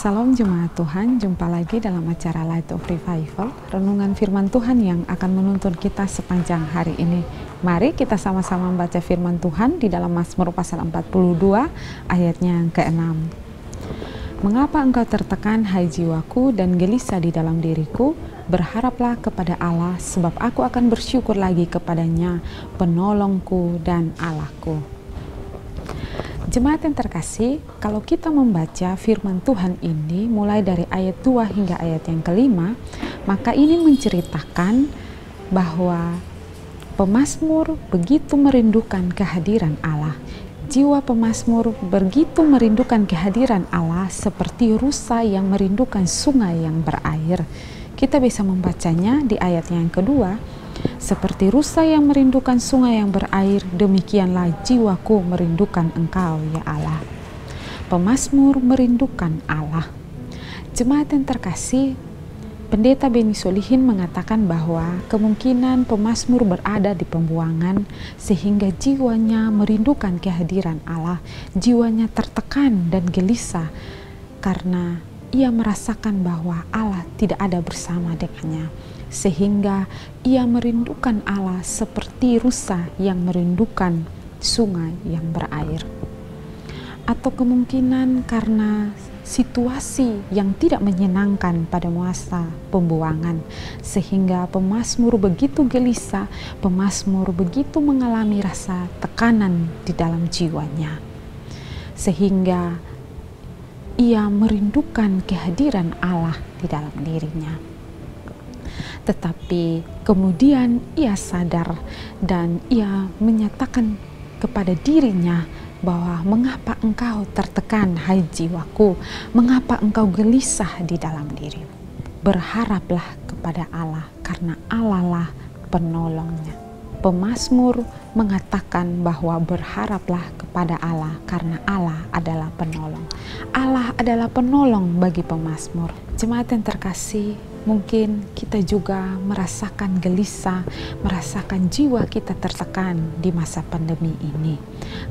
Salam Jemaat Tuhan, jumpa lagi dalam acara Light of Revival, renungan firman Tuhan yang akan menuntun kita sepanjang hari ini. Mari kita sama-sama membaca firman Tuhan di dalam Mazmur pasal 42 ayatnya yang ke-6. Mengapa engkau tertekan, hai jiwaku, dan gelisah di dalam diriku? Berharaplah kepada Allah, sebab aku akan bersyukur lagi kepadanya, penolongku dan Allahku. Jemaat yang terkasih, kalau kita membaca firman Tuhan ini mulai dari ayat 2 hingga ayat yang ke-5, maka ini menceritakan bahwa pemazmur begitu merindukan kehadiran Allah. Jiwa pemazmur begitu merindukan kehadiran Allah seperti rusa yang merindukan sungai yang berair. Kita bisa membacanya di ayat yang kedua. Seperti rusa yang merindukan sungai yang berair, demikianlah jiwaku merindukan Engkau, ya Allah. Pemazmur merindukan Allah. Jemaat yang terkasih, Pendeta Beni Solihin mengatakan bahwa kemungkinan pemazmur berada di pembuangan sehingga jiwanya merindukan kehadiran Allah, jiwanya tertekan dan gelisah karena ia merasakan bahwa Allah tidak ada bersama dengannya. Sehingga ia merindukan Allah seperti rusa yang merindukan sungai yang berair. Atau kemungkinan karena situasi yang tidak menyenangkan pada masa pembuangan, sehingga pemazmur begitu gelisah, pemazmur begitu mengalami rasa tekanan di dalam jiwanya, sehingga ia merindukan kehadiran Allah di dalam dirinya. Tetapi kemudian ia sadar dan ia menyatakan kepada dirinya bahwa mengapa engkau tertekan, hai jiwaku, mengapa engkau gelisah di dalam diri. Berharaplah kepada Allah karena Allah lah penolongnya. Pemazmur mengatakan bahwa berharaplah kepada Allah karena Allah adalah penolong. Allah adalah penolong bagi pemazmur. Jemaat yang terkasih, mungkin kita juga merasakan gelisah, merasakan jiwa kita tertekan di masa pandemi ini.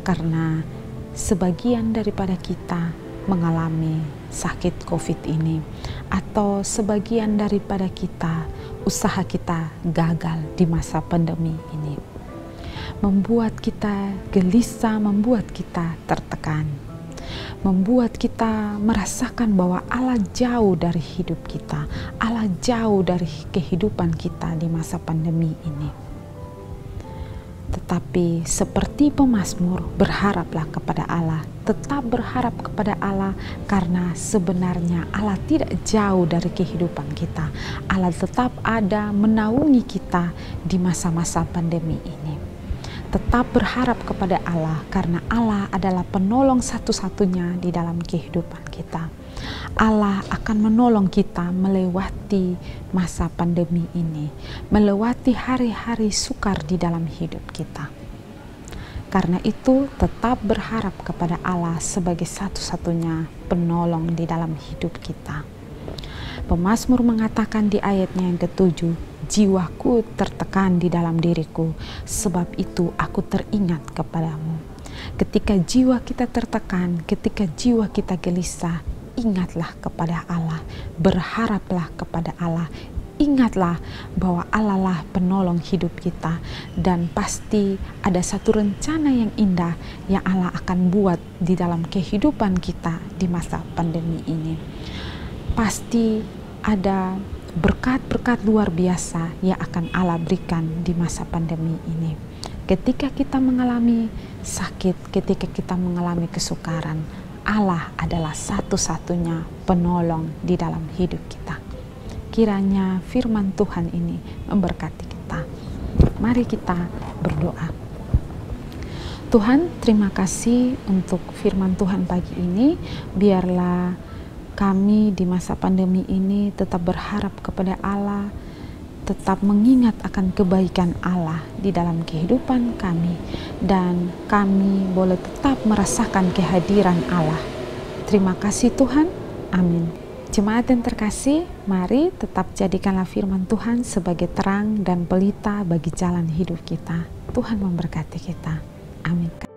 Karena sebagian daripada kita mengalami sakit COVID ini, atau sebagian daripada kita, usaha kita gagal di masa pandemi ini. Membuat kita gelisah, membuat kita tertekan. Membuat kita merasakan bahwa Allah jauh dari hidup kita, Allah jauh dari kehidupan kita di masa pandemi ini. Tetapi seperti pemazmur, berharaplah kepada Allah, tetap berharap kepada Allah karena sebenarnya Allah tidak jauh dari kehidupan kita. Allah tetap ada menaungi kita di masa-masa pandemi ini. Tetap berharap kepada Allah karena Allah adalah penolong satu-satunya di dalam kehidupan kita. Allah akan menolong kita melewati masa pandemi ini, melewati hari-hari sukar di dalam hidup kita. Karena itu tetap berharap kepada Allah sebagai satu-satunya penolong di dalam hidup kita. Pemazmur mengatakan di ayatnya yang ke-7, jiwaku tertekan di dalam diriku, sebab itu aku teringat kepadamu. Ketika jiwa kita tertekan, ketika jiwa kita gelisah, ingatlah kepada Allah, berharaplah kepada Allah. Ingatlah bahwa Allah lah penolong hidup kita, dan pasti ada satu rencana yang indah yang Allah akan buat di dalam kehidupan kita di masa pandemi ini. Pasti ada berkat-berkat luar biasa yang akan Allah berikan di masa pandemi ini. Ketika kita mengalami sakit, ketika kita mengalami kesukaran, Allah adalah satu-satunya penolong di dalam hidup kita. Kiranya firman Tuhan ini memberkati kita. Mari kita berdoa. Tuhan, terima kasih untuk firman Tuhan pagi ini. Biarlah kami di masa pandemi ini tetap berharap kepada Allah, tetap mengingat akan kebaikan Allah di dalam kehidupan kami, dan kami boleh tetap merasakan kehadiran Allah. Terima kasih Tuhan, amin. Jemaat yang terkasih, mari tetap jadikanlah firman Tuhan sebagai terang dan pelita bagi jalan hidup kita. Tuhan memberkati kita, amin.